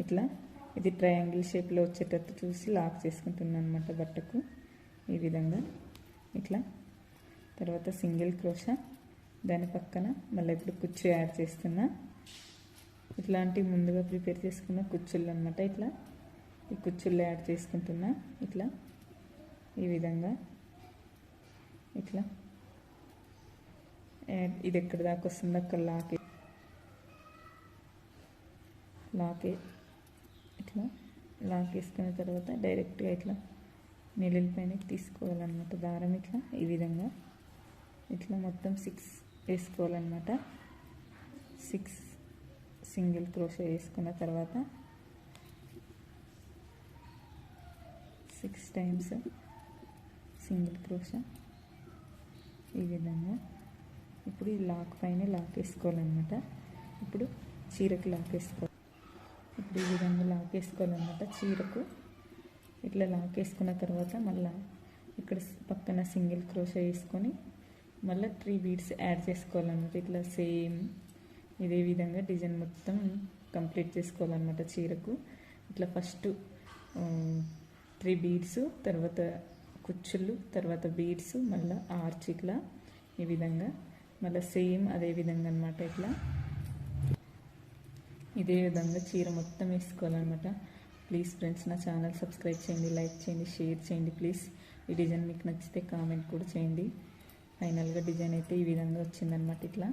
ఇట్లా ఇది ట్రయాంగిల్ షేప్లో వచ్చేటట్టు చూసి లాక్ చేసుకుంటున్నాను అనమాట బట్టకు ఈ విధంగా. ఇట్లా తర్వాత సింగిల్ క్రోషా, దాని పక్కన మళ్ళీ ఇప్పుడు కుచ్చు యాడ్ చేస్తున్నా. ఇట్లాంటి ముందుగా ప్రిపేర్ చేసుకున్న కుచ్చుళ్ళు అనమాట. ఇట్లా ఈ కుచ్చుళ్ళు యాడ్ చేసుకుంటున్నా. ఇట్లా ఈ విధంగా ఇట్లా ఇది ఎక్కడ దాకా వస్తుందో అక్కడ ఇట్లా లాక్ వేసుకున్న తర్వాత డైరెక్ట్గా ఇట్లా నీళ్ళ పైన తీసుకోవాలన్నమాట దారం. ఇట్లా ఈ విధంగా ఇట్లా మొత్తం 6 వేసుకోవాలన్నమాట. 6 సింగిల్ క్రోషా వేసుకున్న తర్వాత 6 టైమ్స్ సింగిల్ క్రోషా ఈ విధంగా. ఇప్పుడు ఈ లాక్ పైన లాక్ వేసుకోవాలన్నమాట. ఇప్పుడు చీరకు లాక్ వేసుకోవాలి. ఇప్పుడు ఈ విధంగా లాక్ వేసుకోవాలన్నమాట చీరకు. ఇట్లా లాక్ వేసుకున్న తర్వాత మళ్ళీ ఇక్కడ పక్కన సింగిల్ క్రోషా వేసుకొని మళ్ళీ 3 బీడ్స్ యాడ్ చేసుకోవాలన్నమాట. ఇట్లా సేమ్ ఇదే విధంగా డిజైన్ మొత్తం కంప్లీట్ చేసుకోవాలన్నమాట చీరకు. ఇట్లా ఫస్ట్ 3 బీడ్స్, తర్వాత కుచ్చుళ్ళు, తర్వాత బీడ్స్, మళ్ళీ ఆర్చ్ ఇట్లా ఈ విధంగా మళ్ళీ సేమ్ అదే విధంగా అనమాట. ఇట్లా ఇదే విధంగా చీర మొత్తం వేసుకోవాలన్నమాట. ప్లీజ్ ఫ్రెండ్స్ నా ఛానల్ సబ్స్క్రైబ్ చేయండి, లైక్ చేయండి, షేర్ చేయండి ప్లీజ్. ఈ డిజైన్ మీకు నచ్చితే కామెంట్ కూడా చేయండి. ఫైనల్గా డిజైన్ అయితే ఈ విధంగా వచ్చిందనమాట. ఇట్లా